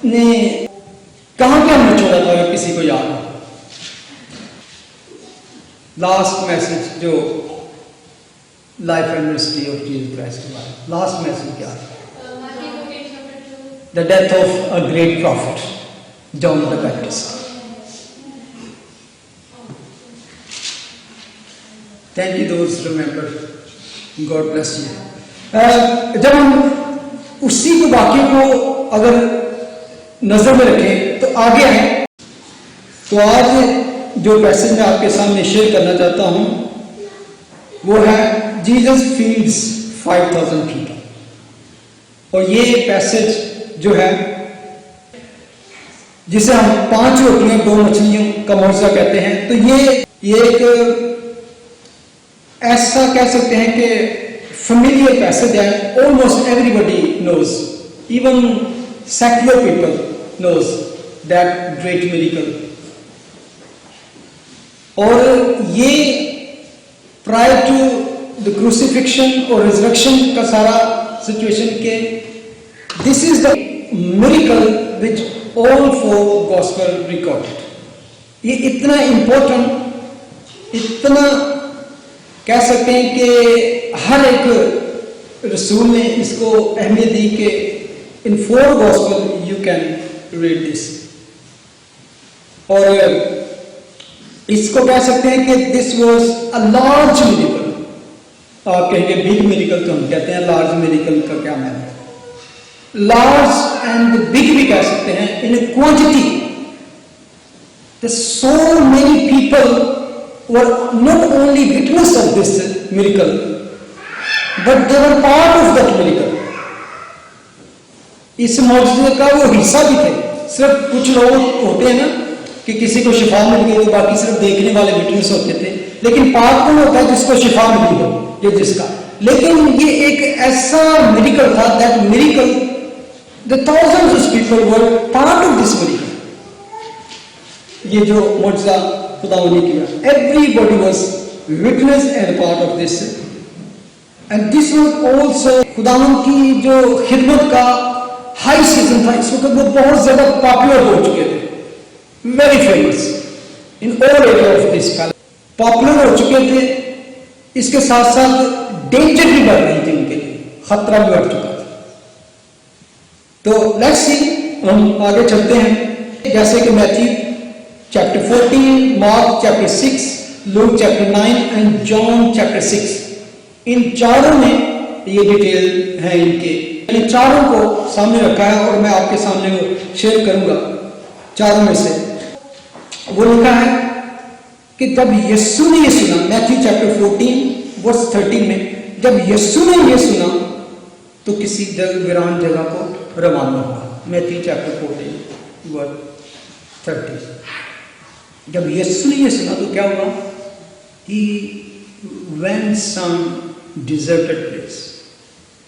ने कहाँ पे हमने छोड़ा था, अगर किसी को याद हो? लास्ट मैसेज जो life anniversary of Jesus Christ के बारे में, लास्ट मैसेज क्या है? The death of a great prophet John the Baptist. Thank you दोस्त, रिमेंबर, गॉड ब्लेस यू। जब हम उसी को वाक्य को अगर नजर में रखें तो आगे आए, तो आज जो पैसेज मैं आपके सामने शेयर करना चाहता हूं वो है जीसस फीड्स 5000 पीपल। और ये पैसेज जो है, जिसे हम 5 रोटियां 2 मछलियों का मौजज़ा कहते हैं, तो ये एक ऐसा कह सकते हैं कि familiar passage है, almost everybody knows, even secular people knows that great miracle। और ये prior to the crucifixion और resurrection का सारा situation के this is the miracle which all 4 gospel recorded। ये इतना important, इतना कह सकते हैं कि हर एक रसूल ने इसको अहमियत दी कि इन 4 gospel you can read this. और इसको कह सकते हैं कि this was a large miracle. आप कहेंगे बिग मिरेकल, तो हम कहते हैं लार्ज मिरेकल का क्या मतलब है? लार्ज एंड बिग भी कह सकते हैं in quantity. So many people were not only witness of this miracle, but they were part of that miracle। इस मौजूदे का वो हिस्सा भी थे। सिर्फ कुछ लोग होते हैं ना कि किसी को शिफा मिल गई तो बाकी सिर्फ देखने वाले विटनेस होते थे, लेकिन पार्ट कौन होता है? जिसको शिफा मिली हो, ये जिसका। लेकिन ये एक ऐसा मिरेकल था, that miracle the thousands of people were part of this miracle. ये जो मौजूदा खुदा ने किया, everybody was witness and part of this, and this was also खुदावन की जो खिदमत का हाई सीजन था। इस वक्त वो बहुत ज्यादा पॉपुलर हो चुके थे, very famous in all area of this palace, popular हो चुके थे। इसके साथ साथ डेंजर भी बढ़ रही थी उनके लिए, खतरा भी बढ़ चुका था। तो लेट्स सी, हम आगे चलते हैं। जैसे कि Matthew chapter 14, Mark chapter 6, Luke chapter 9 and John chapter 6, इन चारों में ये डिटेल है इनके, इन चारों को सामने रखा है और मैं आपके सामने वो शेयर करूंगा। चारों में से वो लिखा है कि जब यीशु ने ये सुना, मैथ्यू चैप्टर 14 वर्स 13 में, जब यीशु ने ये सुना तो किसी वीरान जगह को रवाना हुआ। Matthew chapter 14 verse 30। जब यीशु ने ये सुना तो क्या हुआ? He went some deserted place,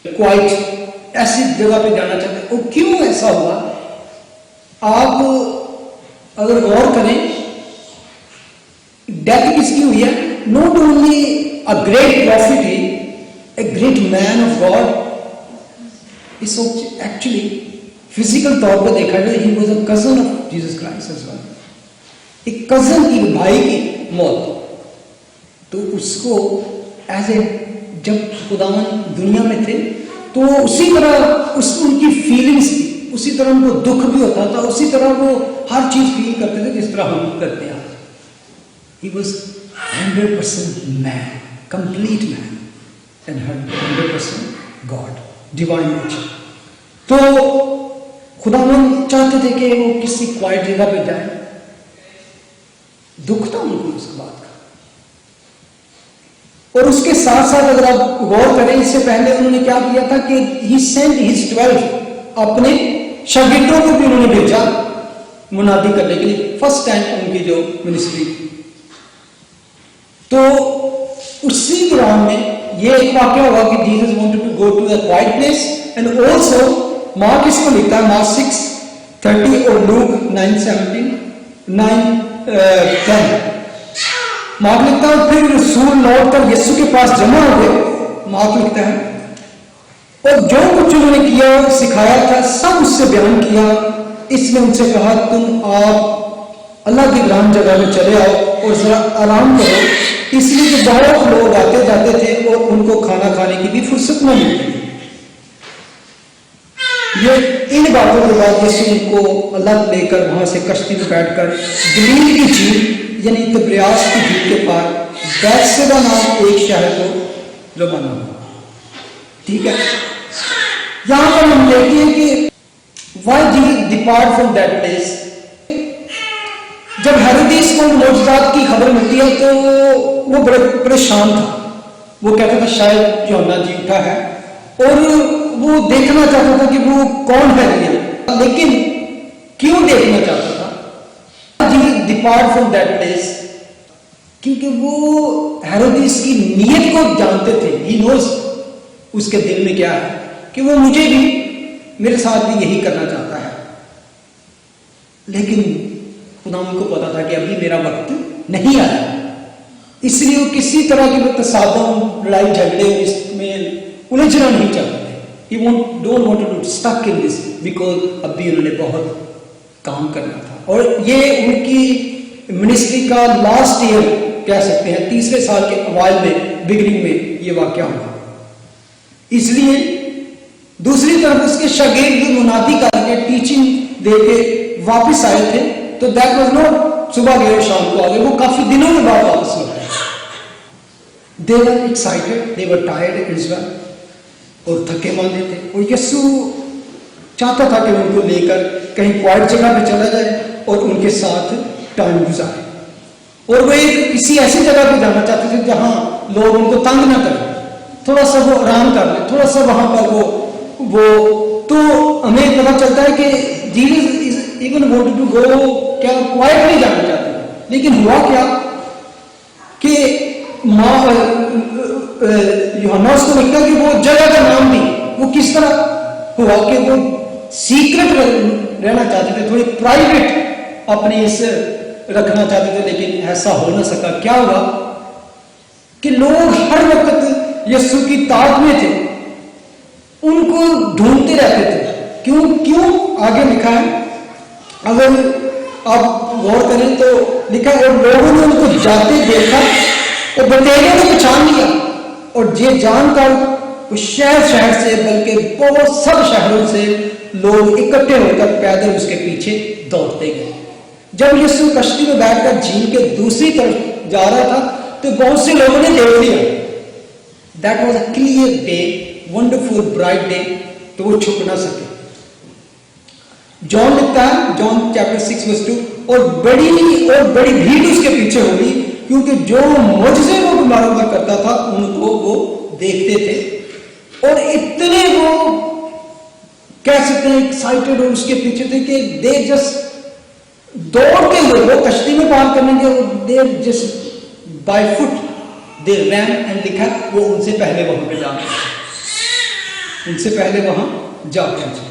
quite ऐसी जगह पे जाना चाहते हैं। और क्यों ऐसा हुआ? आप अगर गौर करें, डेथ किसकी हुई है? Not only a great prophet, a great man of God. इस एक्चुअली फिजिकल तौर पर देखा जाए, he was a cousin of Jesus Christ as well. एक कजन की, भाई की मौत, तो उसको एज ए, जब खुदावन दुनिया में थे तो उसी तरह उसको उनकी फीलिंग्स थी, उसी तरह उनको दुख भी होता था, उसी तरह वो हर चीज फील करते थे जिस तरह हम करते हैं। He was 100% man, complete man and 100% God, divine nature. तो खुदावन चाहते थे कि वो किसी क्वाइट जगह पे जाए। दुख था उनको उस बात का। और उसके साथ साथ अगर आप गौर करें, इससे पहले उन्होंने क्या किया था कि ही सेंट हिज 12, अपने शागिर्दों को भी उन्होंने भेजा मुनादी करने के लिए, फर्स्ट टाइम उनकी जो मिनिस्ट्री। तो उसी दौरान में ये एक वाक्य हुआ कि Jesus wanted to go to the quiet place, and also Mark इसको लिखता है, मार्क 6:30 और लूक 9:10 मार्क लिखता है। फिर रसूल लौट कर यीशु के पास जमा हो गए, मार्क लिखता है, और जो कुछ उन्होंने किया सिखाया था सब उससे बयान किया। इसने उनसे कहा तुम आप अल्लाह की ग्राम जगह में चले आओ और जरा आराम करो, इसलिए कि बहुत लोग आते जाते थे और उनको खाना खाने की भी फुर्सत नहीं मिलती। ये इन बातों के बाद यीशु उनको अलग लेकर वहां से कश्ती में बैठकर गलील की झील यानी तिब्रियास की झील के पार बैतसैदा नाम एक शहर को रवाना हुआ। ठीक है, यहां पर हम देखते हैं कि why Jesus depart from that place. जब हेरोदेस को मौजूदात की खबर मिलती है तो वो बड़े परेशान था। वो कहता था शायद यूहन्ना जी उठा है और वो देखना चाहता था कि वो कौन है रियल। लेकिन क्यों देखना चाहता था? Jesus depart from that place क्योंकि वो हेरोदेस की नीयत को जानते थे। ही नोज उसके दिल में क्या है कि वो मुझे भी मेरे साथ भी यही करना चाहता है। लेकिन खुदा उनको पता था कि अभी मेरा वक्त नहीं आया, इसलिए वो किसी तरह की तसादम लड़ाई झगड़े इसमें उलझना नहीं चाहते थे। He don't want to stuck in this because अभी उन्होंने बहुत काम करना था और ये उनकी मिनिस्ट्री का लास्ट ईयर कह सकते हैं, तीसरे साल के अवाइल में बिगनिंग में ये वाकया हुआ। इसलिए दूसरी तरफ उसके शागिर्द मुनादी करके टीचिंग देके वापस आए थे, तो दैट वाज नॉट सुबह गए और शाम को आ गए, वो काफी दिनों के बाद वापस लौटे। They were excited, they were tired as well, और थके मांदे थे। और यीशु चाहता था कि उनको लेकर कहीं क्वाइट जगह पे चला जाए और उनके साथ टाइम गुजारे। और वो एक किसी ऐसी जगह पे जाना चाहते थे जहां लोग उनको तंग ना करें, थोड़ा सा वो आराम कर ले, थोड़ा सा वहां पर वो तो हमें पता चलता है कि Jesus even wanted to go, क्या क्वाइट नहीं जाना चाहते थे। लेकिन हुआ क्या कि यूहन्ना उसको लिखता कि वो जगह का नाम नहीं, वो किस तरह हुआ कि वो सीक्रेट रहना चाहते थे, थोड़ी प्राइवेट अपने इस रखना चाहते थे, लेकिन ऐसा हो ना सका। क्या हुआ कि लोग हर वक्त यीशु की ताक में थे, उनको ढूंढते रहते थे। क्यों आगे लिखा है, अगर आप गौर करें तो लिखा है और लोगों ने उनको जाते देखा और बतेरे ने पहचान लिया, और ये जानकर उस शहर से बल्कि बहुत सब शहरों से लोग इकट्ठे होकर पैदल उसके पीछे दौड़ते गए। जब यीशु कश्ती में बैठकर झील के दूसरी तरफ जा रहा था तो बहुत से लोगों ने देख लिया। That was a clear day, wonderful bright day, तो वो छुप ना सके। जॉन लिखता है, जॉन चैप्टर 6:2, और बड़ी भीड़ उसके पीछे होगी, क्योंकि जो मुझसे वो बीमारों का करता था उनको वो देखते थे और इतने वो कह सकते हैं एक्साइटेड और उसके पीछे थे कि दे जस्ट दौड़ते हुए वो कश्ती में पार करने के, they just by foot they ran and लिखा वो उनसे पहले वहां पे जा पहुंचे।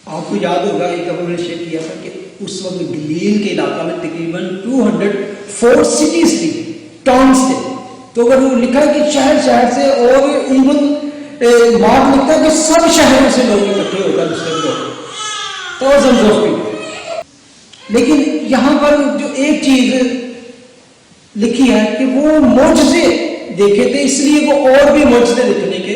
आपको याद होगा एक दफा मैंने शेयर किया था कि उस वक्त गलील के इलाका में तकरीबन 204 सिटीज थी, टाउन्स थे। तो अगर वो लिखा है कि शहर से और इवन मार्क लिखता है कि सब शहरों से लोग इकट्ठे होकर थाउजेंड्स ऑफ पीपल। लेकिन यहां पर जो एक चीज लिखी है कि वो मौजज़े देखे थे, इसलिए वो और भी मौजज़े लिखने के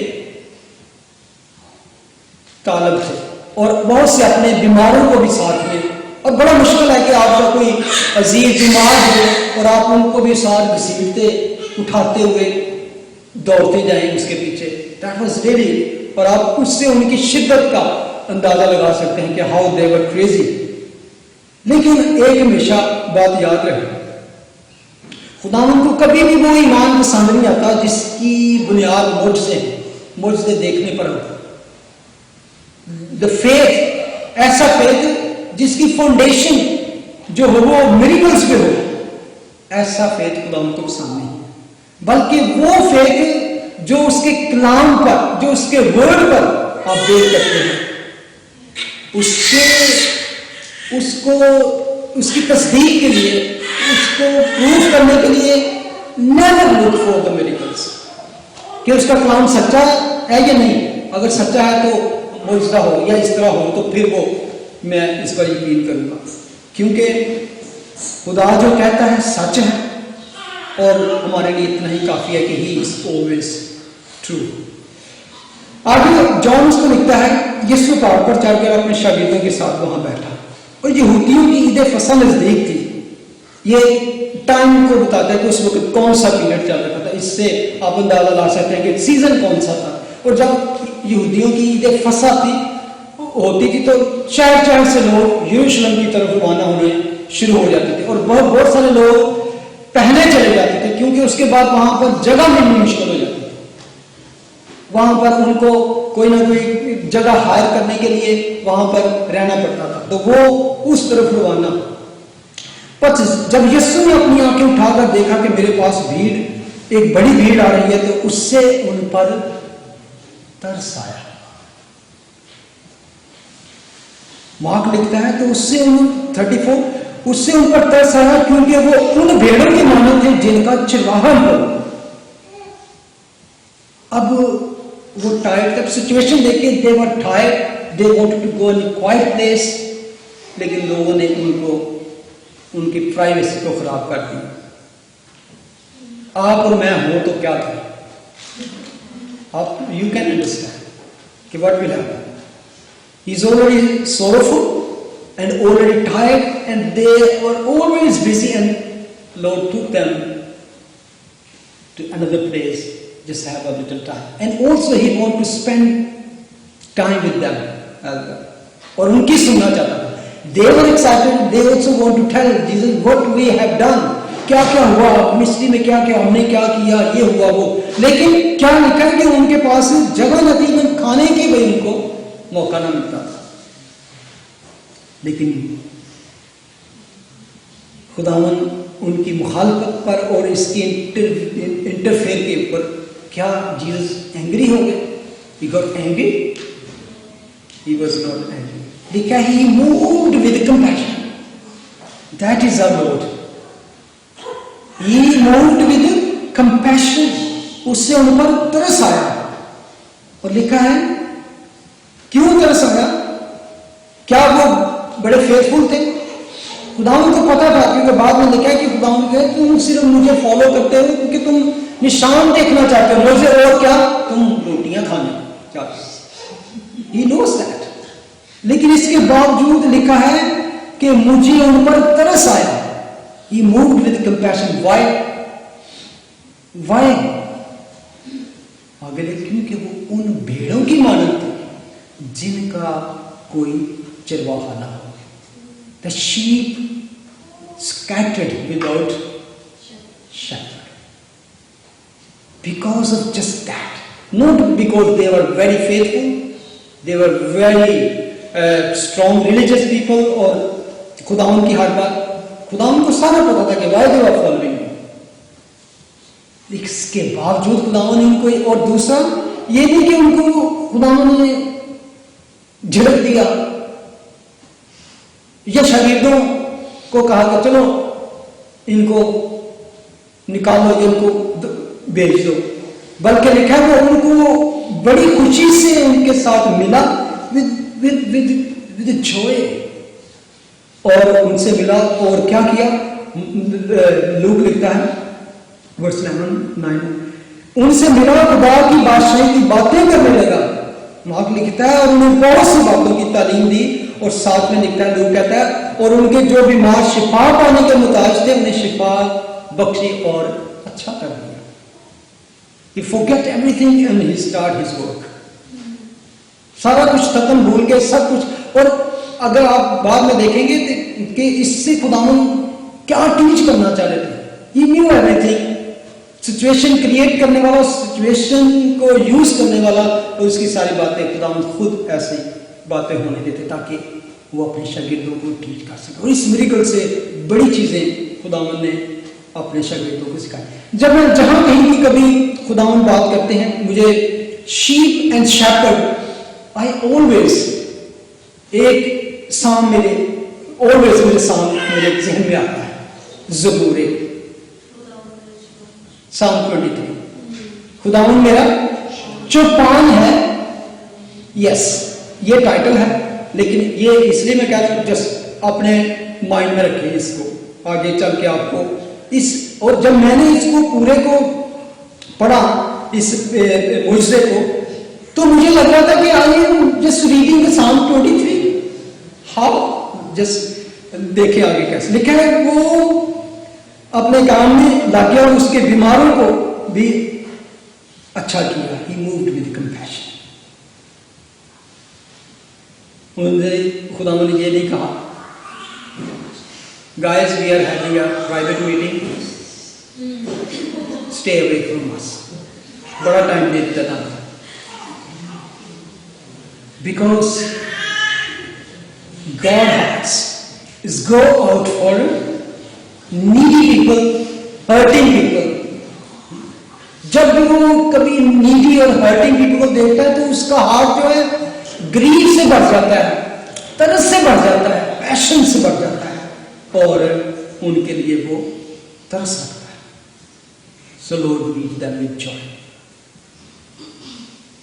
तालब थे और बहुत से अपने बीमारों को भी साथ में। और बड़ा मुश्किल है कि आपका कोई अजीज बीमार हो और आप उनको भी साथ घसीटते उठाते हुए दौड़ते जाएं उसके पीछे। दैट वाज रियली, और आप उससे उनकी शिद्दत का अंदाजा लगा सकते हैं कि हाउ दे वर क्रेजी। लेकिन एक हमेशा बात याद रहे, खुदावंद को कभी भी वो ईमान पसंद नहीं आता जिसकी बुनियाद मुझसे देखने पर हो। द फेथ, ऐसा फेथ जिसकी फाउंडेशन जो हो वो मिरेकल्स पे हो, ऐसा फेथ खुदावंद को पसंद नहीं, बल्कि वो फेथ जो उसके कलाम पर, जो उसके वर्ड पर आप देख सकते हैं, उसकी तस्दीक के लिए, उसको प्रूफ करने के लिए never look for the miracles कि उसका कलाम सच्चा है या नहीं। अगर सच्चा है तो मुझसा हो या इस तरह हो तो फिर वो मैं इस पर यकीन करूंगा, क्योंकि खुदा जो कहता है सच है और हमारे लिए इतना ही काफी है कि ही इज ऑलवेज ट्रू। आगे जॉन उसको लिखता है, यीशु पहाड़ पर चढ़कर अपने शागिर्दों के साथ वहां बैठा और यहूदियों की ईद फसह नजदीक थी। ये टाइम को बताता है कि उस वक्त कौन सा पीरियड चल रहा था, इससे आप अंदाजा ला सकते हैं कि सीजन कौन सा था। और जब यहूदियों की ईद फसह होती थी तो शहर शहर से लोग यरूशलेम की तरफ रवाना होने शुरू हो जाते थे और बहुत सारे लोग पहले चले जाते थे, क्योंकि उसके बाद वहां पर जगह मिलनी मुश्किल हो जाती थी। वहां पर उनको कोई ना कोई जगह हायर करने के लिए वहां पर रहना पड़ता था, तो वो उस तरफ रवाना। पर जब यीशु ने अपनी आंखें उठाकर देखा कि मेरे पास भीड़, एक बड़ी भीड़ आ रही है, तो उससे उन पर तरस आया। मार्क लिखता है तो उससे 34 उससे उन पर तरस आया, क्योंकि वो उन भेड़ों के मानव थे जिनका चरवाहा हो। अब वो टायर्ड, तब सिचुएशन देखे they were tired, they wanted to go in quite place, लेकिन लोगों ने उनको उनकी प्राइवेसी को खराब कर दिया। आप और मैं हो तो क्या था, आप यू कैन अंडरस्टैंड कि what will happen. He is already sorrowful and already tired, and they were always busy, and Lord took them to another place, just have a little time, and also he wanted to spend time with them as well, और उनकी सुनना चाहता था। They were excited, they also want to tell Jesus what we have done, क्या क्या हुआ मिस्री में, क्या क्या हमने क्या किया, ये हुआ वो। लेकिन क्या लिखा है कि उनके पास जगह न थी, खाने की भी उनको मौका ना मिलता था। लेकिन खुदावन उनकी मुखालफत पर और इसके इंटरफेयर के ऊपर क्या जीसस एंग्री हो गए? He got angry? He was not angry. Because he moved with compassion. That is our Lord. He moved with compassion. उससे उन पर तरस आया। और लिखा है क्यों तरस आया? क्या वो बड़े फेथफुल थे? खुदावन को पता था, क्योंकि बाद में लिखा है कि खुदावन कहे तुम सिर्फ मुझे फॉलो करते हो क्योंकि तुम निशान देखना चाहते हो मुझे, और क्या तुम रोटियां खाने चाहते। He knows that. लेकिन इसके बावजूद लिखा है कि मुझे उन पर तरस आया। He moved with compassion. Why? Why? आगे लिखा क्योंकि वो उन भेड़ों की मानद थे जिनका कोई चरवाहा ना हो। The sheep scattered without shepherd. Because of just that, not because they were very faithful, they were very strong religious people, और खुदावन की हर बात खुदावन को सारा पता था कि why they were following him. इसके बावजूद खुदावन ने उनको, और दूसरा ये नहीं कि उनको खुदावन ने झिड़क दिया या शागिर्दों को कहा कि चलो इनको निकालो, इनको भेज दो, बल्कि लिखा है वो उनको बड़ी खुशी से उनके साथ मिला, विद जॉय, और उनसे मिला और क्या किया? लूक लिखता है वर्स 9, उनसे मिला, खुदा की बादशाही की बातें करने लगा। मार्क लिखता है और उन्हें बहुत सी बातों की तालीम दी, और साथ में लिखता है, लूक कहता है, और उनके जो बीमार शिफा पाने के मुताज थे उन्हें शिफा बख्शी और अच्छा कर दिया। He forget everything and he start his work. सारा कुछ खत्म भूल के सब कुछ। और अगर आप बाद में देखेंगे कि इससे खुदावन क्या टीच करना चाह रहे थे। He knew everything. Situation create करने वाला, सिचुएशन को यूज करने वाला, तो उसकी सारी बातें खुदावन खुद ऐसी बातें होने देते ताकि वो अपने शागिर्दों को टीच कर सके। और इस मिरेकल से बड़ी चीजें खुदावन ने अपने शागिर्दों को सिखाई। जब मैं जहां कहीं भी कभी खुदावन बात करते हैं, मुझे sheep and shepherd, I always एक साम मेरे जहन में आता है, ज़बूर साम 23। खुदावन मेरा चौपान है यस, ये टाइटल है, लेकिन ये इसलिए मैं कह रहा हूँ जस्ट अपने माइंड में रखें इसको, आगे चल के आपको इस, और जब मैंने इसको पूरे को पढ़ा इस मुजरे को, तो मुझे लग रहा था कि I am just reading the साम 23, हाउ, जस्ट देखे आगे कैसे लिखा है। वो अपने काम में लग गया और उसके बीमारों को भी अच्छा किया, ही मूव्ड विद कंपैशन। उन्होंने खुदा ने ये नहीं कहा, guys we are having a private meeting, stay away from us, बड़ा टाइम दे देता था, because God has is go out for needy people, hurting people. जब भी वो कभी नीडी और हर्टिंग पीपल को देखता है तो उसका हार्ट जो है ग्रीव से बढ़ जाता है, तरस से बढ़ जाता है, पैशन से बढ़ जाता है, और उनके लिए वो तरस रखता है। So Lord, meet them with joy.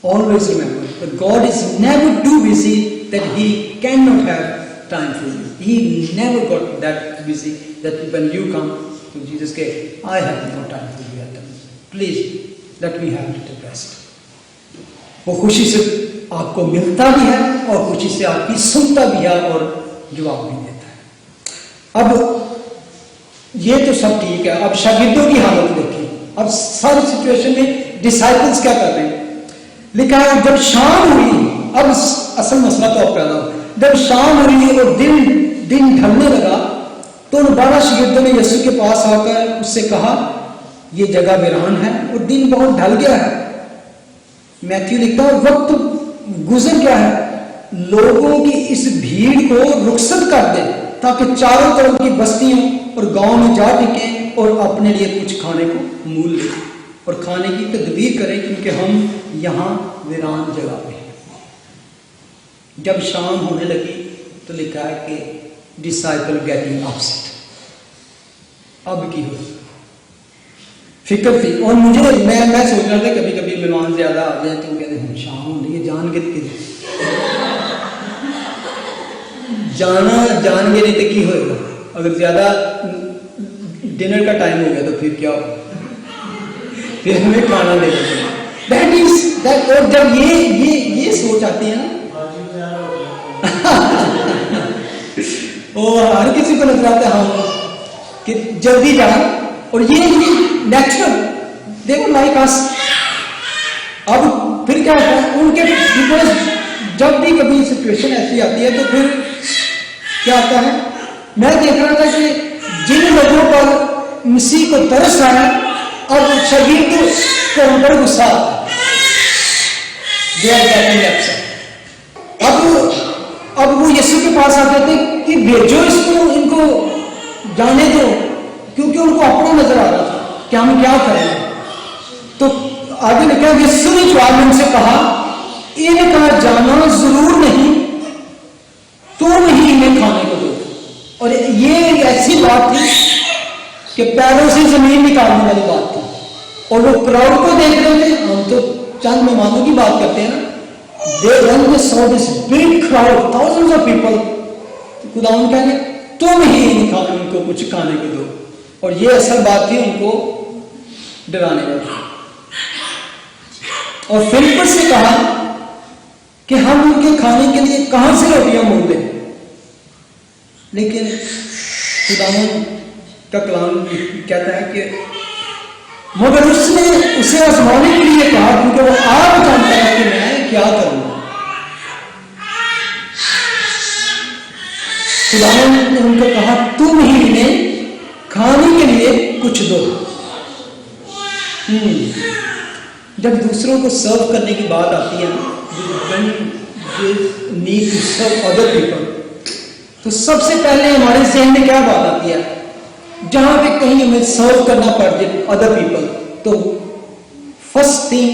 Always remember that God is never too busy that He cannot have time for you. He never got that busy that when you come to Jesus, say, I have no time for you at the moment. Please let me have a little rest. वो खुशी से आपको मिलता भी है और खुशी से आपकी सुनता भी है और जवाब भी देता है। अब ये तो सब ठीक है, अब शागिर्दों की हालत देखिए। अब सारी सिचुएशन में डिसाइपल्स क्या कर रहे हैं, लिखा है जब शाम हुई, अब असल मसला तो अब पैदा हुआ, जब शाम हुई और दिन ढलने लगा तो उन 12 शागिर्दों ने यीशु के पास आकर उससे कहा, ये जगह वीरान है और दिन बहुत ढल गया है। मैथ्यू लिखता है वक्त गुजर गया है, लोगों की इस भीड़ को रुखसत कर दे ताकि चारों तरफ की बस्तियों और गांव में जा टिके और अपने लिए कुछ खाने को मूल ले और खाने की तदबीर करें, क्योंकि हम यहाँ वीरान जगह पे हैं। जब शाम होने लगी तो लिखा है कि डिसाइपल गेटिंग अपसेट, अब की हो फिक्र थी। और मुझे मैं सोच रहा था कभी कभी मेहमान ज्यादा आ जाए तो कहते हैं शाम हो रही है, जान के जान के नहीं तो की होगा, अगर ज्यादा डिनर का टाइम हो गया तो फिर क्या होगा, फिर हमें खाना ले दैट इज दैट। और जब ये सोच आती है ना और हर किसी को नजर आता है हाँ कि जल्दी जाए, और ये नेचुरल देखो लाइक अस। अब फिर क्या होता है उनके, बिकॉज जब भी कभी सिचुएशन ऐसी आती है तो फिर क्या होता है, मैं देख रहा था कि जिन लोगों पर मसीह को तरस आया अब शरीर के ऊपर गुस्सा अब वो यीशु के पास आते थे कि भेजो इसको, इनको जाने दो, क्योंकि उनको अपना नजर आ रहा था कि हम क्या करें। तो आगे लिखा यीशु ने जवाब में उनसे कहा, इनका जाना जरूर नहीं, तुम ही इन्हें खाने को दो। और ये ऐसी बात थी कि पैरों से जमीन निकालने वाली बात थी, और वो क्राउड को देख रहे थे। हम तो चंद मेहमानों की बात करते हैं ना, when they saw this big crowd, thousands of people, खुदावन कहेंगे तुम ही इनको कुछ खाने को दो। और ये असल बात थी उनको डराने वाली। और फिलिप्पस से कहा कि हम उनके खाने के लिए कहां से रोटियां मोल दें, लेकिन खुदावन का कलाम कहता है कि मगर उसने उसे आजमाने के लिए कहा, क्योंकि वो आप जानता है कि मैं क्या करूंगा। खुदावन ने उनको कहा तुम ही इन्हें खाने के लिए कुछ दो। जब दूसरों को सर्व करने की बात आती है need to serve other people, तो सबसे पहले हमारे जहन में क्या बात आती है, जहां पे कहीं हमें सर्व करना पड़ जाए अदर पीपल, तो first thing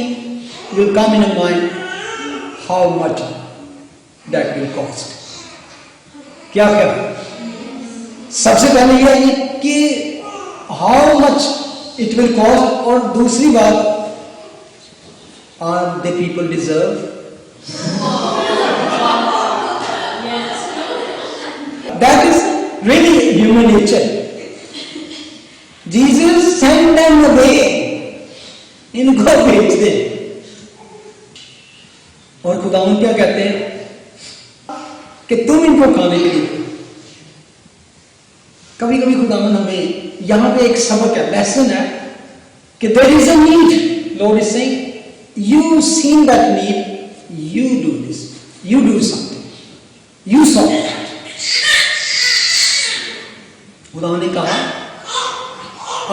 will come in mind how much that will cost. क्या क्या सबसे पहले यह है कि how much it will cost, और दूसरी बात are the people deserve that is really human nature. Jesus send them away, इनको भेज दे। और खुदावंद क्या कहते हैं कि तुम इनको खाने के लिए। कभी कभी खुदावंद हमें यहां पे एक सबक है, लेसन है कि there is a need, Lord is saying you seen that need, you do this, you do something, you solve that. खुदावंद ने कहा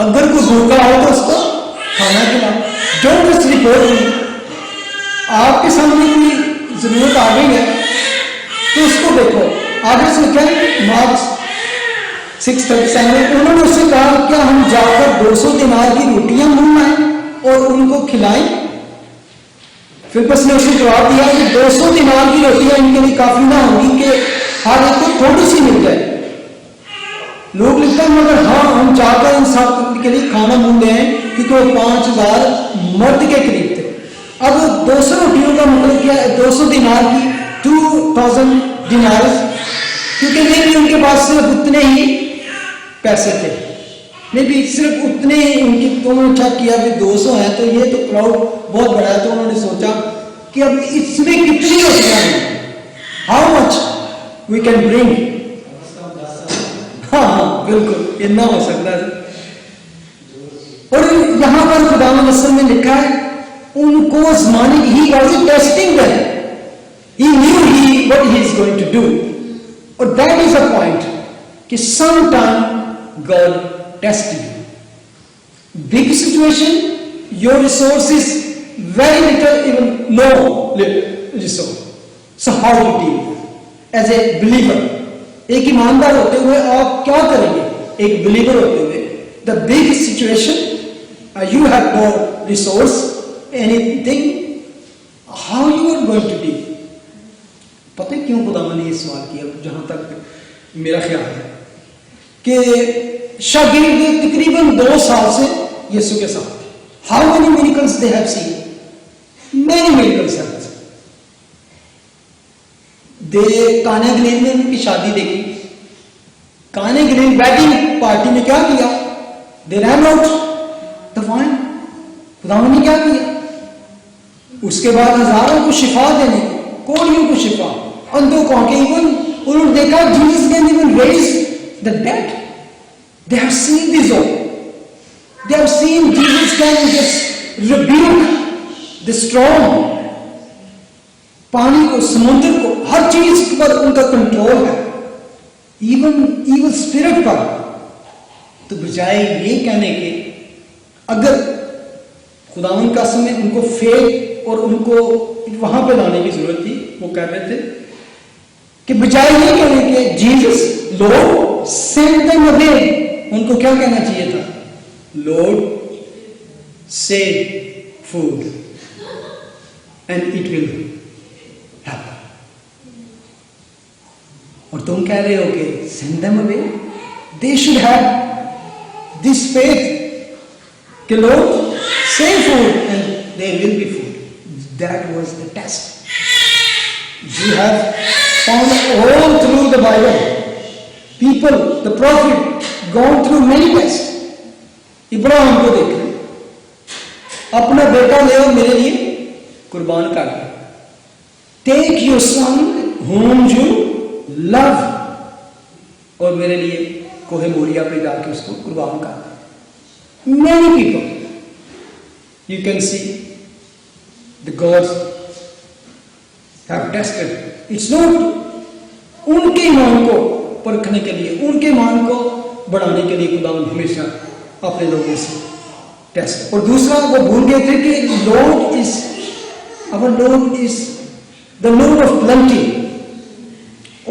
अगर कोई भूखा हो तो उसको खाना खिलाओ, डोंट जस्ट रिपोर्ट मी। आपके सामने कोई जरूरत आ गई है तो उसको देखो। आगे से क्या मार्क्स 6:37 उन्होंने उससे कहा क्या हम जाकर 200 दिनार की रोटियां मंगवाएं और उनको खिलाएं? फिर बस ने उसे जवाब दिया कि 200 दिनार की रोटियां इनके लिए काफी ना होंगी कि हर एक को थोड़ी सी मिल जाए। लोग लिखते हैं मगर हाँ हम जाकर इन सब के लिए खाना मंगते हैं क्योंकि वो 5000 मर्द के करीब थे। अब 200 रोटियों का मतलब क्या है? 200 दिनार की 2000 दिनार, क्योंकि मे भी उनके पास सिर्फ उतने ही पैसे थे, मे भी सिर्फ उतने ही उनकी। तो उन्होंने चेक किया कि 200 है तो ये तो क्राउड बहुत बड़ा है, तो उन्होंने सोचा कि अब इसमें कितनी रोटियां हैं, how much we can bring. हाँ बिल्कुल इतना हो सकता है। और यहां पर खुदावंद असल में लिखा है उनको आजमाने की, he was testing them, he knew he what he is going to do. और दैट इज अ पॉइंट कि some time God test you. Big situation your resource is very little, even no resource, so how you deal as a believer. एक ईमानदार होते हुए आप क्या करेंगे? एक बिलीवर होते हुए the big situation you have no resource anything, how you are going to deal. पता है क्यों खुदावंद ने ये सवाल किया? जहां तक मेरा ख्याल है कि शागिर्द तकरीबन 2 साल से यीशु के साथ, how many miracles they have scene, many miracles have. काना गलील ने उनकी शादी देखी, काना गलील वेडिंग पार्टी में क्या किया? दे रैन आउट द वाइन। खुदावंद ने क्या किया? उसके बाद हजारों को शिफा देने, कोड़ियों को शिफा, अंधों को आंखें, इवन उन्होंने देखा Jesus can even raise the dead. They have seen this all, they have seen Jesus can just rebuke the storm, पानी को, समुद्र को, हर चीज पर उनका कंट्रोल है, इवन स्पिरिट पर। तो बजाय ये कहने के, अगर खुदावंद का समय उनको फेथ और उनको वहां पे लाने की जरूरत थी, वो कह रहे थे कि बजाय ये कहने के Jesus Lord send them away, उनको क्या कहना चाहिए था? Lord save food and it will happen. और तुम कह रहे हो कि send them away. They should have this faith कि Lord save food and there will be food. That was the test. You have found all through the Bible, people, the prophet, gone through many tests. Ibrahim को देख रहे, अपना बेटा ले और मेरे लिए कुर्बान कर दे। Take your son whom you love, और मेरे लिए कोहे मोरिया पे जाके उसको कुर्बान कर दे। Many people, you can see the gods have tested. It's not उनके ईमान को परखने के लिए, उनके ईमान को बढ़ाने के लिए खुदावंद हमेशा अपने लोगों से टेस्ट। और दूसरा वो भूल गए थे कि Lord is, our Lord is the Lord of plenty.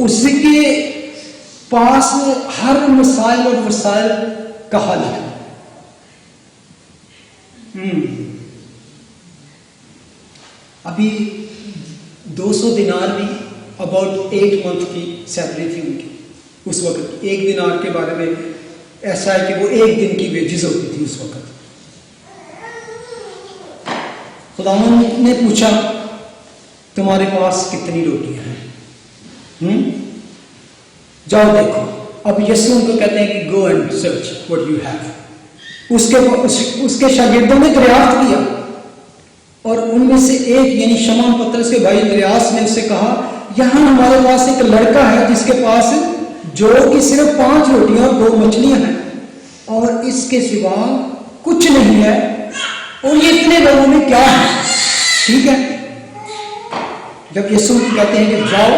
उसके पास हर मसाइल और वसाइल का हल है। अभी 200 दिनार भी अबाउट 8 मंथ की सैलरी थी उनकी उस वक्त। एक दिनार के बारे में ऐसा है कि वो 1 दिन की वेजेस होती थी उस वक्त। खुदावंद ने पूछा तुम्हारे पास कितनी रोटियां हैं? जाओ देखो। अब यीशु उनको कहते हैं कि go and search what you have. उसके शागिर्दों ने दरियाफ्त किया और उनमें से एक यानी शमौन पतरस के भाई अंद्रियास ने उससे कहा, यहां हमारे पास एक लड़का है जिसके पास जो कि सिर्फ 5 रोटियां और 2 मछलियां हैं और इसके सिवा कुछ नहीं है, और ये इतने लोगों में क्या है। ठीक है, जब यीशु कहते हैं कि जाओ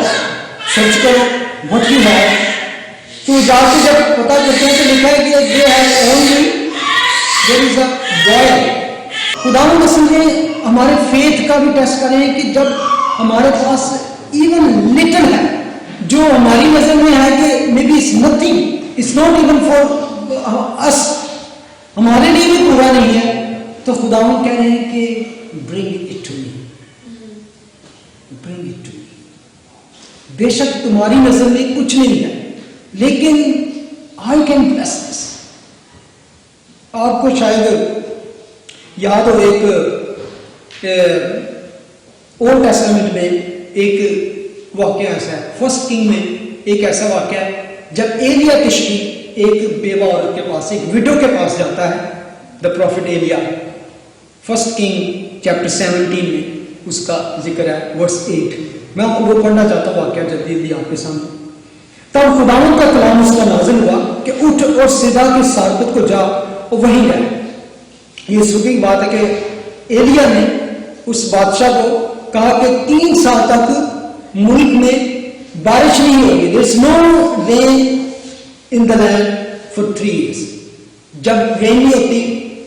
सर्च करो व्हाट यू हैव, तो जाके जब पता करते हैं तो लिखा है कि they have only there is a boy. खुदावंद ने समझे हमारे फेथ का भी टेस्ट करें कि जब हमारे पास इवन लिटिल है, जो हमारी नजर में है कि may be it's nothing, it's not even for us, हमारे लिए भी पूरा नहीं है, तो खुदावंद कह रहे हैं कि bring it to me, bring it to me. बेशक तुम्हारी नजर में कुछ नहीं है, लेकिन आई कैन ब्लेस दिस। आपको शायद याद हो एक ओल्ड टेस्टामेंट में एक वाक्य ऐसा है, फर्स्ट किंग में एक ऐसा वाक्य है जब एलिया तिश्बी एक बेवा औरत के पास, एक विडो के पास जाता है, the prophet Elijah, first king chapter 17 में उसका जिक्र है, वर्स 8। मैं आपको वो पढ़ना चाहता हूँ वाक्य जल्दी जल्दी आपके सामने। तब खुदावंद का कलाम उसका नाज़िल हुआ कि उठ और सीधा के सारपत को जा और वहीं रह। ये सुखी बात है कि एलिया ने उस बादशाह को कहा कि 3 साल तक मुल्क में बारिश नहीं होगी, there is no rain in the land for 3 years। जब रेन नहीं होती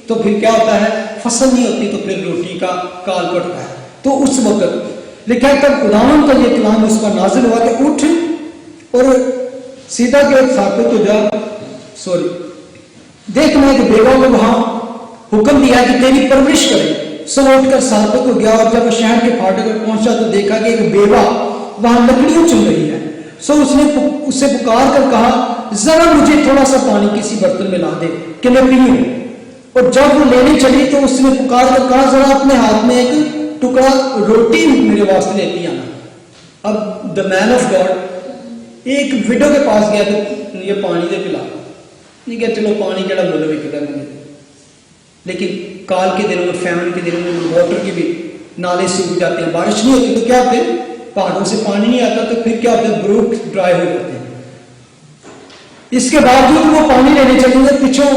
तो फिर क्या होता है, फसल नहीं होती तो फिर रोटी का काल पड़ता है। तो उस वक्त लिखा है तब खुदावंद का ये कलाम उस पर नाजिल हुआ कि उठ और सीधा के सारपत को जा, सॉरी देखना एक बेवा को वहां हुक्म दिया कि तेरी परवरिश करे। सो उठकर सारपत को गया और जब वो शहर के फाटक पर पहुंचा तो देखा कि एक बेवा वहां लकड़ियां चुन रही है। सो उसने उससे पुकार कर कहा, जरा मुझे थोड़ा सा पानी किसी बर्तन में ला दे कि मैं पीऊं। और जब वो लेने चली तो उसने पुकार कर कहा, जरा अपने हाथ में एक टुकड़ा रोटी मेरे वास्ते लेती आना। अब द मैन ऑफ गॉड एक विडो के पास गया तो ये पानी दे पिला, नहीं क्या चलो पानी जड़ा बोलो विकता नहीं, लेकिन काल के दिनों में, फैमिन के दिनों में वाटर की भी नाले सूख जाते हैं, बारिश नहीं होती तो क्या होते हैं, पहाड़ों से पानी नहीं आता तो फिर क्या होता है, ब्रूक ड्राई हो जाते हैं। इसके बावजूद वो पानी लेने चलेंगे, पिछों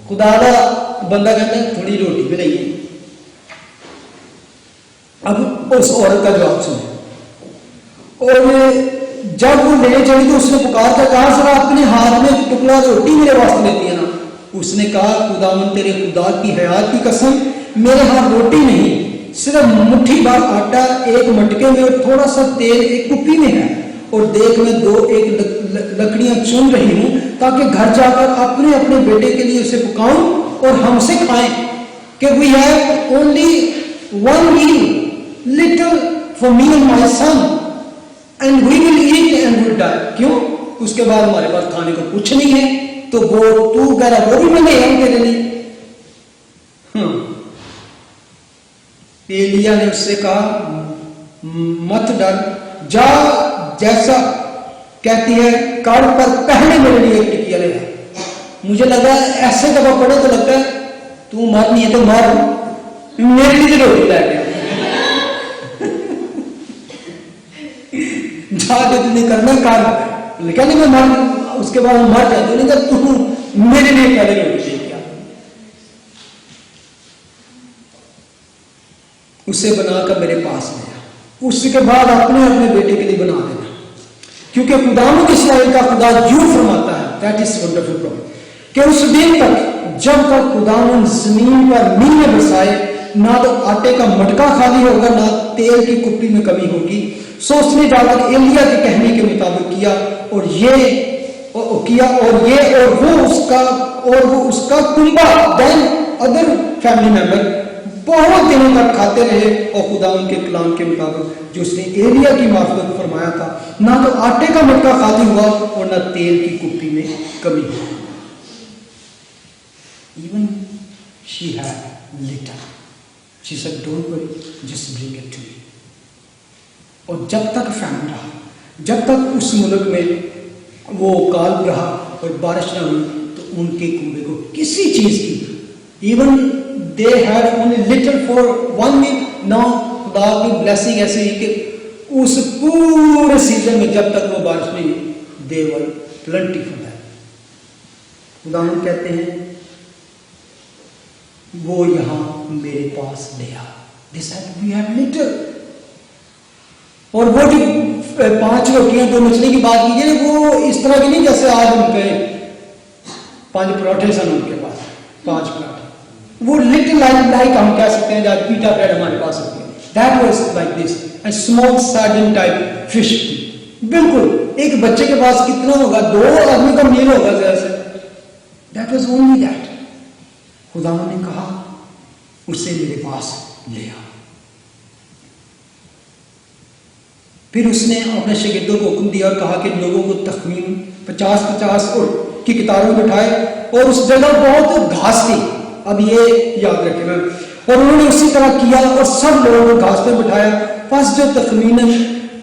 खुदा का बंदा कहता है थोड़ी रोटी भी नहीं है। अब उस औरत का जवाब सुने, और जब वो लेने चली तो उसने पुकार कर कहा, जरा अपने हाथ में टुकड़ा रोटी मेरे वास्ते लेती है ना। उसने कहा, खुदावन तेरे खुदा की हयात की कसम, मेरे हाथ रोटी नहीं, सिर्फ मुट्ठी भर आटा एक मटके में और थोड़ा सा तेल एक कुप्पी में है, और देख मैं 2 लकड़ियां चुन रही हूं ताकि घर जाकर अपने अपने बेटे के लिए उसे पकाऊं और हमसे खाएं, कि we have only 1 meal, little for me and my son, and we will eat and will die। क्यों? उसके बाद हमारे पास खाने को कुछ नहीं है, तो वो तू कह रहा वो भी मैंने हम तेरे लिए। एलिया ने उससे कहा, मत डर, जा जैसा कहती है कर, पर पहले मेरे लिए एक टिकिया ले आ। मुझे लगा ऐसे दबा पड़े तो लगता है तू मर नहीं है तो मर, मेरे लिए रोटी ला गया। जाके तुमने करना कर, लेकिन मैं मर, उसके बाद मर जाते नहीं तो तू मेरे लिए पहले रोटी लेके आ। उसे बनाकर मेरे पास लाया, उसके बाद अपने अपने बेटे के लिए बना देना, क्योंकि खुदावंद इस्राएल का खुदा यूं फरमाता है, दैट इज वंडरफुल प्रॉमिस, कि उस दिन तक जब तक खुदावंद जमीन पर मींह बरसाए, ना तो आटे का मटका खाली होगा, ना तेल की कुप्पी में कमी होगी। सो उसने जाकर एलिया के कहने के मुताबिक किया, और वो उसका कुंबा देन अदर फैमिली मेंबर बहुत दिनों तक खाते रहे, और खुदावंद के कलाम के मुताबिक जो उसने एलिया की मार्फत फरमाया था, ना तो आटे का मटका खाली हुआ और ना तेल की कुप्पी में कमी हुई। Even she had little, she said, "Don't worry, just bring it to me." और जब तक फैमिली रहा, जब तक उस मुल्क में वो काल रहा और बारिश ना हुई तो उनके कुएं को किसी चीज की, even they had only little for 1 week, now खुदा की ब्लेसिंग ऐसी हुई कि उस पूरे सीजन में जब तक वो बारिश नहीं हुई, दे वर प्लेंटीफुल है। खुदा कहते हैं वो यहां मेरे पास ले आ, दिस वी हैव लिटिल। और वो जो 5 रोटियां 2 मछली की बात कीजिए, वो इस तरह की नहीं जैसे आज उनके 5 पराठे सन उनके पास, 5 पराठे, वो लिटिल लाइक हम कह सकते हैं आज पीटा ब्रेड हमारे पास होती है, that was like this, and small sardine type fish. बिल्कुल एक बच्चे के पास कितना होगा, 2 आदमी का मील होगा जैसे, दैट वाज ओनली दैट। खुदा ने कहा उसे मेरे पास ले आ। फिर उसने अपने शागिर्दों को हुक्म दिया और कहा कि लोगों को तखमीन 50-50 और की कतारों में बिठाए, और उस जगह बहुत घास थी, अब ये याद रखेगा, और उन्होंने उसी तरह किया और सब लोगों को घास पर बिठाया। फर्स्ट जो तखमीनन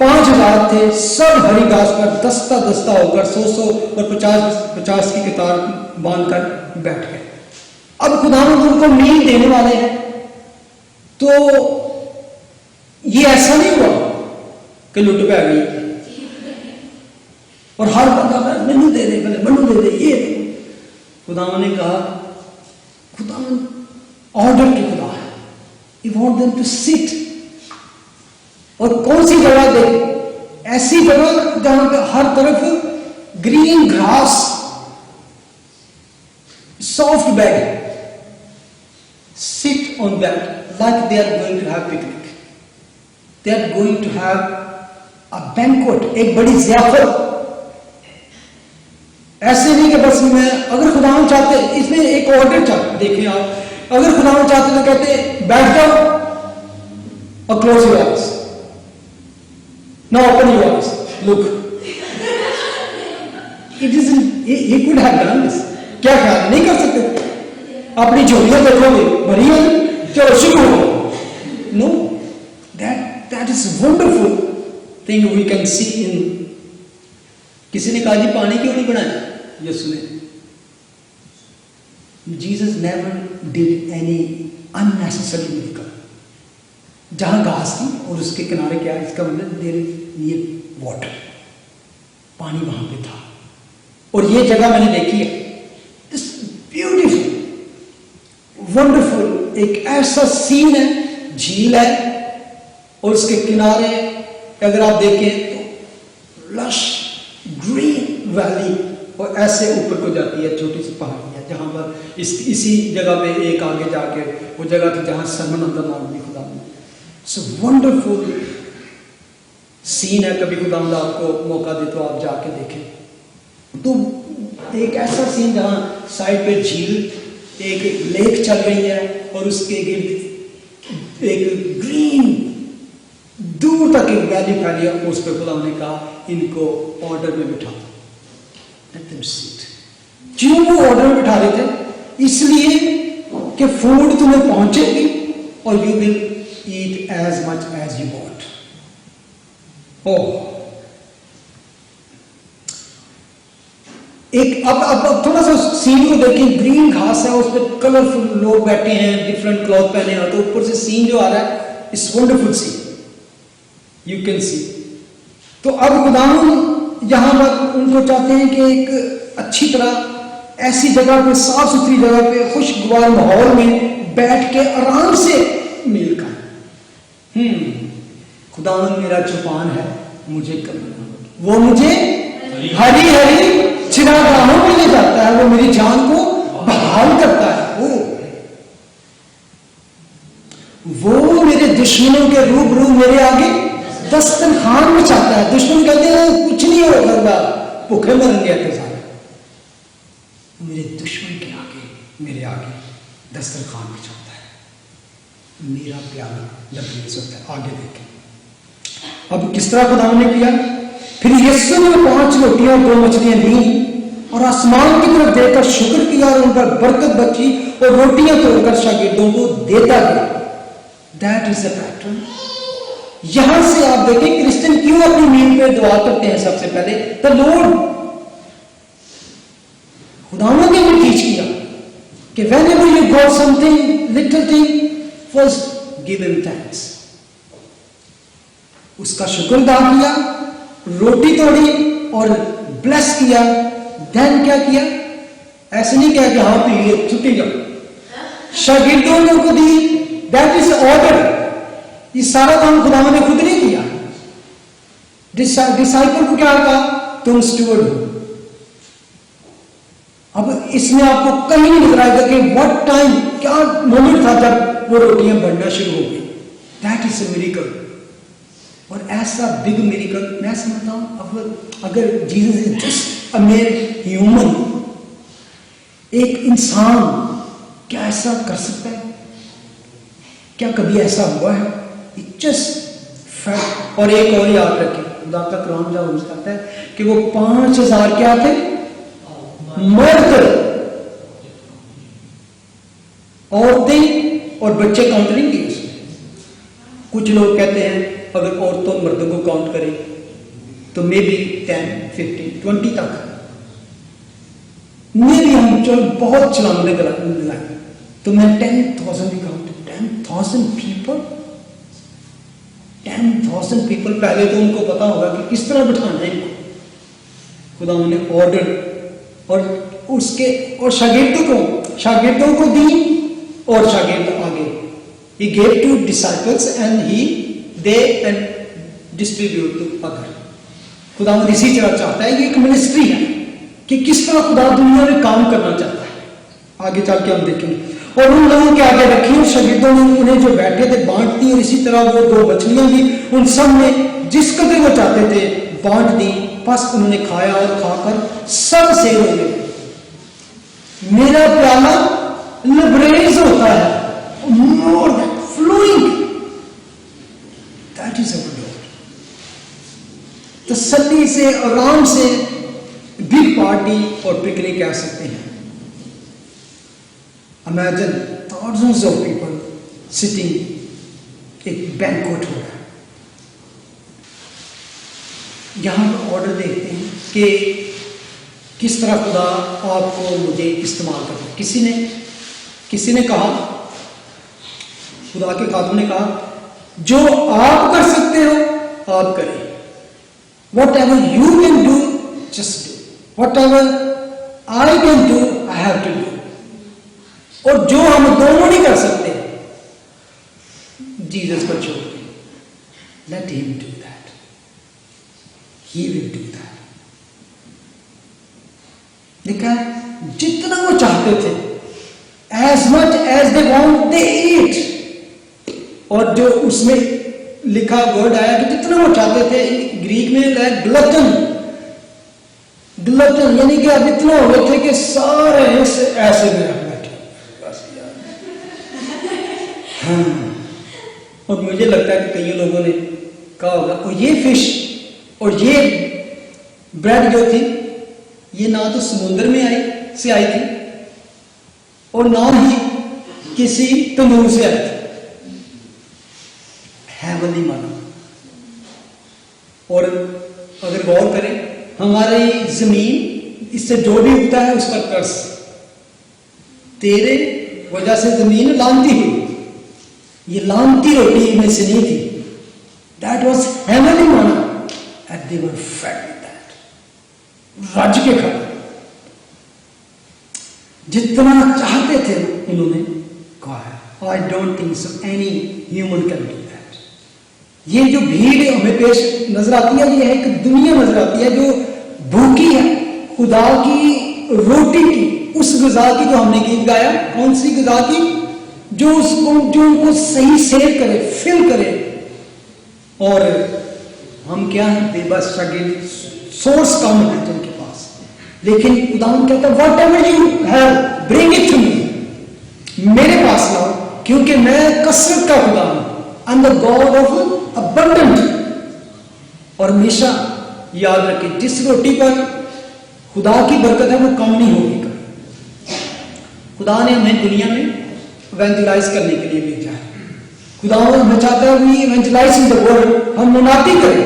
5000 थे, सब हरी घास पर दस्ता दस्ता होकर 100 और 50 की कतार बांधकर बैठ गए। अब खुदावंद उनको मील देने वाले हैं, तो ये ऐसा नहीं हुआ कि लुट पै गई और हर बंदा मैनू दे दे, पहले मैनू दे दे, ये खुदावंद ने कहा, खुदावंद ऑर्डर की खुदा है, you want them to sit. और कौन सी जगह दे, ऐसी जगह जहां पे हर तरफ green grass, soft bed, sit on that like they are going to have picnic, they are going to have a banquet, एक बड़ी ज़ियाफत। ऐसे नहीं कि बस मैं, अगर खुदावंद चाहते, इसमें एक ऑर्डर चाहते, देखिए आप, अगर खुदावंद चाहते तो कहते बैठ जाओ और close your eyes, now open your eyes, look, it is, he could have done this। क्या ख्याल, नहीं कर सकते? अपनी झोलियां देखोगे भरी होगी, चलो शुरू हो। No, that is wonderful thing we can see in. किसी ने कहा जी पानी क्यों नहीं बनाया, यीशु ने, Jesus never did any unnecessary miracle. जहां घास थी और उसके किनारे क्या है, इसका मतलब देयर इज ये वाटर, पानी वहां पे था। और ये जगह मैंने देखी है, इट्स ब्यूटीफुल, वंडरफुल, एक ऐसा सीन है, झील है और उसके किनारे अगर आप देखें तो लश ग्रीन वैली, और ऐसे ऊपर को जाती है छोटी सी पहाड़ी है, जहां पर इसी जगह पे एक आगे जाके वो जगह थी जहां सर्वनंदन आदमी खुदा ने, सो वंडरफुल सीन है। कभी खुदा आपको मौका दे तो आप जाके देखें, तो एक ऐसा सीन जहां साइड पे झील, एक लेक चल रही है और उसके गिर्द एक ग्रीन दूर तक एक वैली फैली है, उस पर खुदा ने कहा इनको ऑर्डर में बिठा, लेट देम सिट। क्यों वो ऑर्डर में बिठा रहे थे? इसलिए कि फूड तुम्हें पहुंचेगी और you will eat as much as you want. Oh, एक अब थोड़ा सा सीन को देखें, ग्रीन घास है, उस पर कलरफुल लोग बैठे हैं, डिफरेंट क्लॉथ पहने हैं, तो ऊपर से सीन जो आ रहा है, it's wonderful scene, you can see. तो अब खुदावंद यहां पर उनको चाहते हैं कि एक अच्छी तरह ऐसी जगह पे, साफ सुथरी जगह पे, खुशगवार माहौल में बैठ के आराम से मील खाएं। खुदावंद मेरा चौपान है, मुझे करना, वो मुझे हरी हरी चिरागाहों में ले जाता है, वो मेरी जान को बहाल करता है, वो मेरे दुश्मनों के रूबरू मेरे आगे दस्तरखान मचाता है। दुश्मन कहते हैं कुछ नहीं होगा, भूखे मरेंगे आपके साथ, मेरे दुश्मन के आगे, मेरे आगे दस्तरखान मचाता है, मेरा प्याला लबरेज होता है। आगे देखें अब किस तरह खुदा ने किया। फिर यीशु ने 5 रोटियां और 2 मछलियां ली और आसमान की तरफ देखकर शुक्र किया और उन पर बरकत बख्शी और रोटियां तोड़कर शागिर्दों को देता गया। That is a pattern. यहां से आप देखें क्रिश्चियन क्यों अपनी मील पे दुआ करते हैं। सबसे पहले the Lord whenever you got something, little thing, first give him thanks. उसका शुक्र अदा किया, रोटी तोड़ी और ब्लेस किया, देन क्या किया? ऐसे नहीं किया कि हाँ पी लिया छुट्टी जाओ। शागिर्दों को दी, दैट इज ऑर्डर। ये सारा काम खुदा ने खुद नहीं किया। डिसाइपल को क्या कहा? तुम स्टूवर्ड हो। अब इसमें आपको कहीं नहीं नजर आएगा कि व्हाट टाइम, क्या मोमेंट था जब वो रोटियां बनना शुरू हो गई। That is a miracle. और ऐसा बिग मिरेकल मैं समझता हूं, अगर Jesus is just a mayor human, एक इंसान क्या ऐसा कर सकता है? क्या कभी ऐसा हुआ है? It just fact. और एक और याद रखें, खुदा का कलाम जब कहता है कि वो 5000 क्या थे? मर्द, औरतें और बच्चे काउंट नहीं किए उसमें। कुछ लोग कहते हैं अगर औरतों मर्दों को काउंट करें तो मे बी 10, 15, 20 तक मे भी हम चल बहुत चलाने लगे तो मैं 10,000 भी काउंट। 10,000 people, 10,000 people. पहले तो उनको पता होगा कि किस तरह बिठाना है इनको। खुदा उन्हें ऑर्डर और उसके और शागिर्दों को दी और शागिर्द आगे। He gave to disciples and they distribute to other। खुदा इसी तरह चाहता है कि एक मिनिस्ट्री है कि किस तरह खुदा दुनिया में काम करना चाहता है। आगे चल के हम देखेंगे। और उन लोगों के आगे रखी और शागिर्दों ने उन्हें जो बैठे थे बांट दी। और इसी तरह वो 2 मछलियां भी उन सब ने जिस कदर वो चाहते थे बांट दी। बस उन्होंने खाया और खाकर सब सेर हो गए। मेरा प्याला लिबरेज होता है, more than flowing. That is our Lord. तसल्ली से, आराम से बिग पार्टी और पिकनिक कह सकते हैं। Imagine thousands of people sitting, एक बैंक्वेट हो रहा है। यहां पर ऑर्डर देखते हैं कि किस तरह खुदा आपको मुझे इस्तेमाल करता है। किसी ने कहा, खुदा के खातून ने कहा, जो आप कर सकते हो आप करें। Whatever you can do just do, whatever I can do I have to do. और जो हम दोनों नहीं कर सकते, जीसस को छोड़ के, let him do that, he will do that. लिखा है जितना वो चाहते थे, as much as they want they eat. और जो उसमें लिखा वर्ड आया कि जितना वो चाहते थे, ग्रीक में ग्लटन, यानी कि अब इतना हो गए थे कि सारे ऐसे में बैठे। हाँ। और मुझे लगता है कि कई लोगों ने कहा होगा, और ये फिश और ये ब्रेड जो थी, ये ना तो समुद्र में आई थी और ना ही किसी तंदूर से आई थी। हेवनली माना। और अगर गौर करें, हमारी जमीन, इससे जो भी उगता है उस पर कर्ज, तेरे वजह से जमीन लानती हुई। ये लानती रोटी में से नहीं थी। दैट वॉज हेवनली माना and they were fade with that. रज के खा, जितना चाहते थे उन्होंने कहा है। I don't think so any human can do that. ये जो भीड़ हमें पेश नजर आती है, ये एक दुनिया नजर आती है जो भूखी है खुदा की रोटी की, उस ग़िज़ा की जो हमने गीत गाया। कौन सी ग़िज़ा की? जो उनको सही सेव करे, फिल करे। और हम क्या है, बेबस शागिर्द, सोर्स कम है उनके पास, लेकिन खुदा कहता है whatever you have bring it to me, मेरे पास लाओ, क्योंकि मैं कसरत का खुदा हूं। I am the God of abundant. और हमेशा याद रखें, जिस रोटी पर खुदा की बरकत है वो कम नहीं होगी। खुदा ने हमें दुनिया में इवेंजलाइज करने के लिए भेजा है। खुदा हमें चाहता है we evangelize in the world, हम मुनादी करें,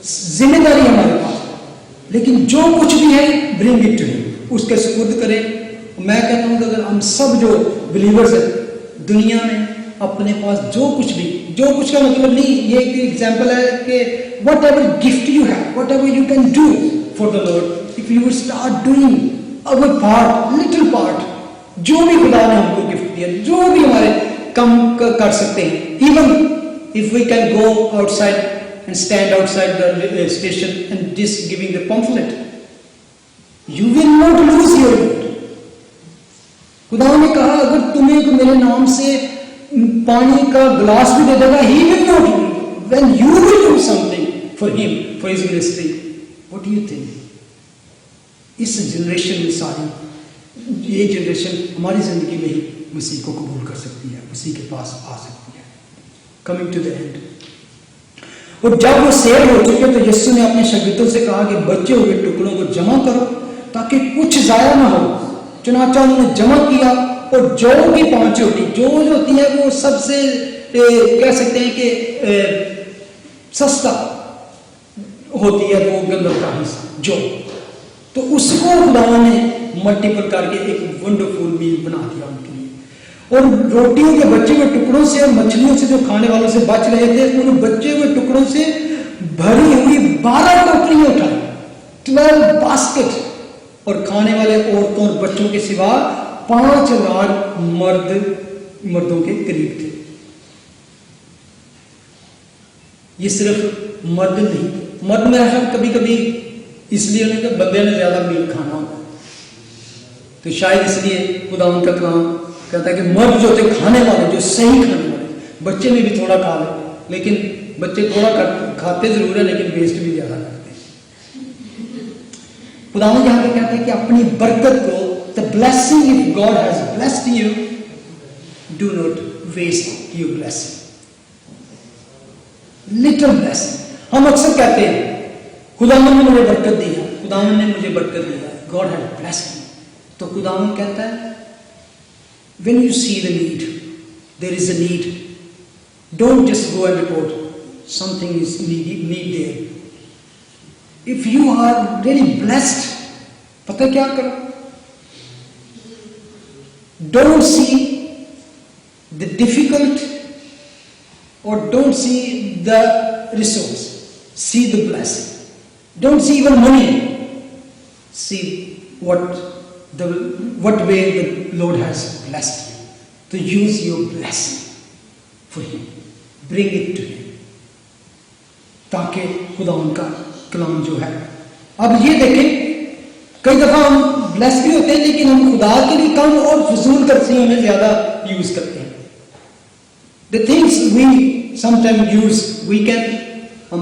जिम्मेदारी हमारे पास। लेकिन जो कुछ भी है ब्रिंग इट टू हिम, उसके सुपुर्द करें मैं कहता हूं कि अगर हम सब जो बिलीवर्स हैं दुनिया में अपने पास जो कुछ का मतलब नहीं, ये एक एग्जांपल है कि what ever gift you have, what ever you can do for the Lord, if you start doing our part, little part, जो भी खुदा ने हमको गिफ्ट दिया, जो भी हमारे कम कर सकते हैं, even if we can go outside and stand outside the station and just giving the pamphlet, you will not lose your vote. खुदा ने कहा अगर तुम्हें मेरे नाम से पानी का ग्लास भी दे देगा, he will not lose. When you will do something for him, for his ministry, what do you think? इस जनरेशन में सारी ये जनरेशन हमारी जिंदगी में ही मसीह को कबूल कर सकती है, मसीह के पास आ सकती है. Coming to the end. और जब वो सेव हो चुके तो यीशु ने अपने शागिर्दों से कहा कि बचे हुए टुकड़ों को जमा करो ताकि कुछ जाया ना हो. चुनाचा उन्होंने जमा किया और जो भी 5 रोटी जो होती है वो सबसे कह सकते हैं कि सस्ता होती है, वो गंदम का हिस्सा जो, तो उसको खुदा ने मल्टीपल करके एक वंडरफुल मील बना दिया उनके लिए. और रोटियों के बचे हुए टुकड़ों से और मछलियों से जो खाने वालों से बच रहे थे, उन बचे हुए टुकड़ों से भरी हुई 12 टोकरियां उठाई, 12 बास्केट, और खाने वाले औरतों और बच्चों के सिवा 5,000 मर्दों के करीब थे. ये सिर्फ मर्द नहीं, मर्द में ऐसा कभी कभी इसलिए नहीं कि बंदे ने ज्यादा मील खाना होता, तो शायद इसलिए खुदा उनका कलाम कहता है कि मर्द जो थे खाने वाले, जो सही खाने वाले, बच्चे में भी थोड़ा खा ले, लेकिन बच्चे थोड़ा खाते जरूर है लेकिन वेस्ट भी ज्यादा करते हैं. खुदा यहां पे कहते हैं कि अपनी बरकत को, the blessing if God has blessed you, do not waste your blessing. Little blessing. हम अक्सर कहते हैं खुदावन ने मुझे बरकत दी है, खुदावन ने मुझे बरकत दी है, गॉड हैज ब्लेस्ड मी. तो खुदावन कहता है when you see the need, there is a need, don't just go and report something is need there. If you are really blessed, पता क्या करो, don't see the difficult or don't see the resource, see the blessing. Don't see even money, see what way the Lord has blessed you. To use your blessing for him, bring it to him, ताकि खुदा उनका कलाम जो है. अब ये देखें, कई दफा हम ब्लेस भी होते हैं लेकिन हम खुदा के लिए कम और फजूल खर्चियों में ज्यादा यूज करते हैं. The things we sometimes use, we can, हम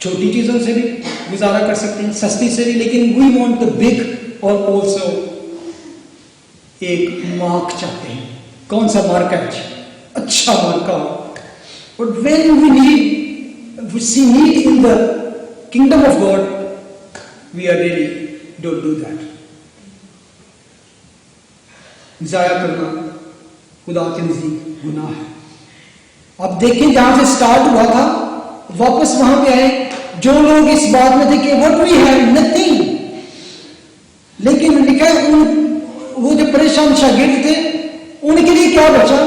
छोटी चीजों से भी गुजारा कर सकते हैं, सस्ती से भी, लेकिन we want the big और ऑल्सो एक मार्क चाहते हैं. कौन सा मार्क है? अच्छा मार्क हो. But when we see need in the kingdom of God, we are really don't do that. जाया करना खुदा के नजदीक गुनाह है. अब देखें जहां से स्टार्ट हुआ था वापस वहां पे आए. जो लोग इस बात में थे कि व्हाट वी हैव नथिंग, लेकिन लिखा वो जो परेशान शागिर्द थे उनके लिए क्या बचा?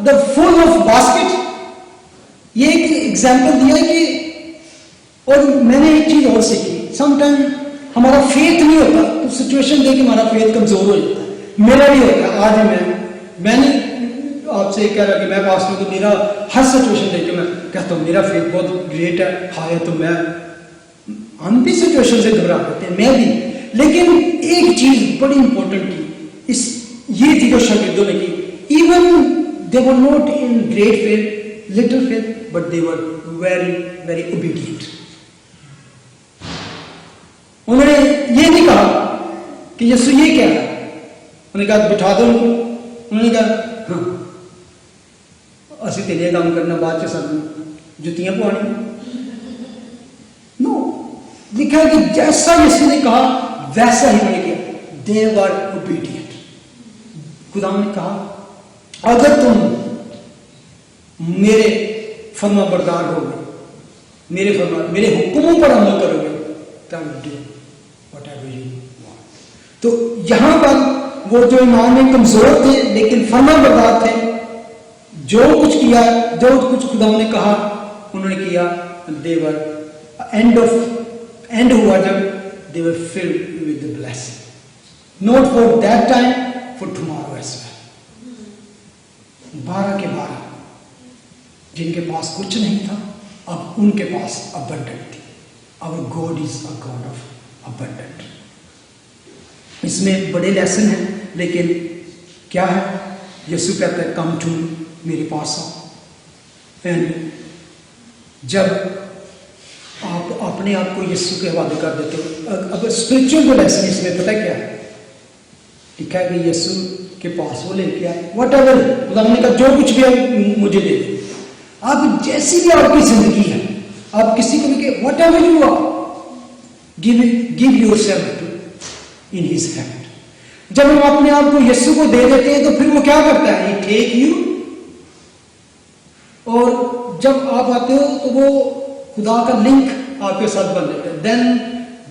The full of basket. ये एक एग्जाम्पल दिया है कि, और मैंने एक चीज और सीखी, समटाइम हमारा फेथ नहीं होता तो सिचुएशन देख के हमारा फेथ कमजोर हो जाता है. मेरा भी होता है. आज मैंने आपसे कह रहा कि मैं पास हूं तो मेरा हर सिचुएशन देख के मैं कहता हूं मेरा फेथ बहुत ग्रेट है, हाई है, तो मैं, हम भी सिचुएशन से घबरा जाते हैं, मैं भी. लेकिन एक चीज बड़ी इंपॉर्टेंट की ये थी जो शागिर्दों ने की. Even they were not in great faith, little faith, but they were very very obedient. उन्होंने ये नहीं कहा कि यीशु ये क्या है, उन्होंने कहा बिठा दो उनको. उन्होंने कहा हाँ असि तेरे काम करना, बाद से सब जुतियां पवानी. नो, लिखा है कि जैसा यीशु ने कहा वैसा ही उन्होंने किया. दे वर ओबीडिएंट. खुदा ने कहा अगर तुम मेरे फर्मा बरदार होगे, मेरे हुक्मों पर अमल करोगे, तब डू व्हाटएवर यू वांट. तो यहां पर वो जो ईमान में कमजोर थे लेकिन फर्माबरदार थे, जो कुछ किया, जो कुछ खुदा ने कहा उन्होंने किया। देवर एंड हुआ जब they were filled with the blessing, not for that time, for tomorrow as well. 12 के 12 जिनके पास कुछ नहीं था, अब उनके पास अबंडेंट थी। Our God is a God of abundant. इसमें बड़े लेसन हैं, लेकिन क्या है, यीशु कहता है कम टू मी, मेरे पास आओ। एंड जब आप अपने आप को यीशु के हवाले कर देते हो, अब स्पिरिचुअल जो लेसन इसमें पता क्या है, लिखा है कि यीशु के पास वो लेके आए, वट एवर, खुदा ने कहा जो कुछ भी है मुझे दे दो। आप जैसी भी आपकी जिंदगी है, आप किसी को भी whatever you are, give yourself in his hand. जब हम अपने आप को यीशु को दे देते हैं तो फिर वो क्या करता है, ही टेक यू, और जब आप आते हो तो वो खुदा का लिंक आपके साथ बन जाता है। Then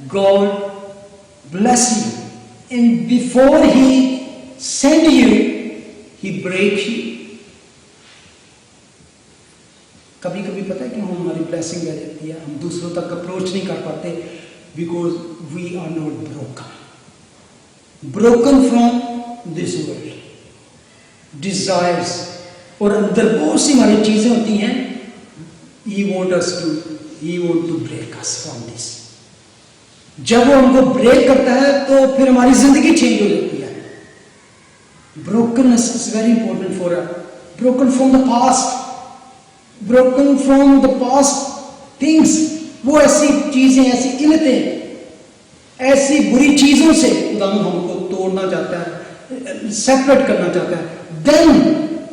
God bless you, and before he send you he break you. कभी कभी पता है कि हम हमारी ब्लेसिंग रह जाती है, हम दूसरों तक अप्रोच नहीं कर पाते, because we are not broken from this world desires, और अंदर बहुत सी हमारी चीजें होती हैं, he want to break us from this। जब वो हमको ब्रेक करता है तो फिर हमारी जिंदगी चेंज हो जाती है। Brokenness is very important for us, broken from the past, broken from the past things, वो ऐसी चीजें, ऐसी इल्लतें, ऐसी बुरी चीजों से खुदा हमको तोड़ना चाहता है, सेपरेट करना चाहता है। देन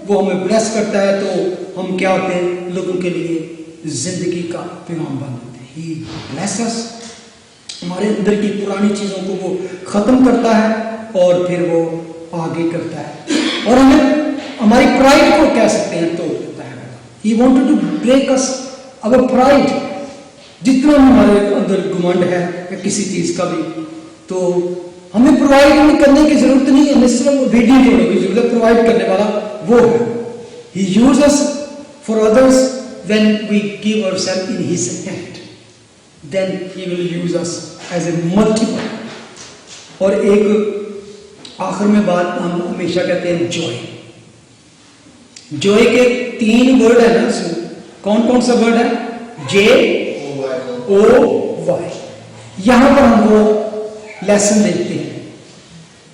वो हमें ब्लेस करता है तो हम क्या होते हैं, लोगों के लिए जिंदगी का पैगाम बन जाते हैं। ही ब्लेस अस, हमारे अंदर की पुरानी चीजों को वो खत्म करता है और फिर वो आगे करता है, और हमें हमारी प्राइड को कह सकते हैं तोड़ देता है। He wanted to break us our pride. जितना हमारे अंदर घमंड है या किसी चीज का भी, तो हमें प्रोवाइड करने की जरूरत नहीं है, सिर्फ वीडियो होने की जरूरत है। प्रोवाइड करने वाला वो है। He use us for others when we give ourselves in his hand, then he will use us as a multiple। और एक आखिर में बात हम हमेशा कहते हैं जॉय। जॉय के 3 वर्ड है ना, कौन कौन सा वर्ड है, JOY। यहां पर हम वो लेसन देखते हैं,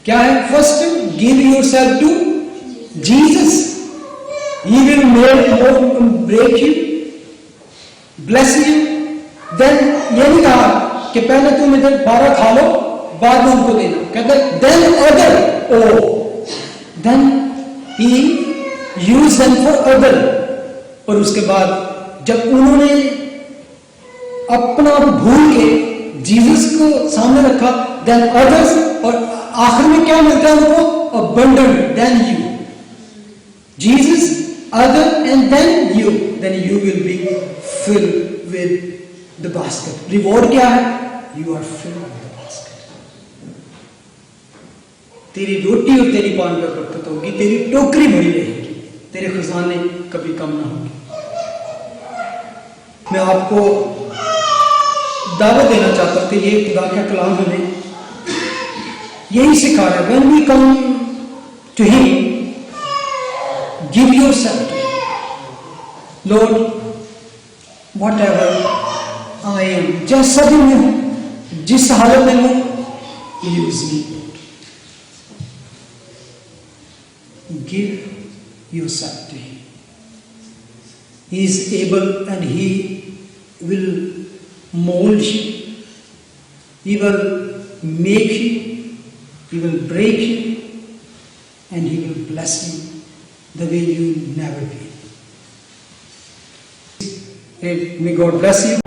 क्या है, first give yourself to Jesus, he will break you, bless you। then ये नहीं कहा कि पहले तुम इधर 12 खा लो बाद में उनको देना, कहते then other, then he used them for other। और उसके बाद जब उन्होंने अपना आप भूल के जीसस को सामने रखा, then others, और आखिर में क्या मिलता है उनको, abundant, then you, Jesus, other, and then you will be filled with the basket। Reward क्या है, you are filled with the basket। तेरी रोटी और तेरी पान पर बरकत होगी, तेरी टोकरी भरी रहेगी, तेरे खजाने कभी कम ना होंगे। मैं आपको दावत देना चाहता हूं कि ये खुदा का कलाम हमें यही सिखा रहा है, when we come to him, give yourself to him। Lord, whatever I am, जैसा भी मैं हूं, जिस हालत में हूं, use me। Give yourself to him। He is able and he will mold you, he will make you, he will break you, and he will bless you the way you never be। May God bless you।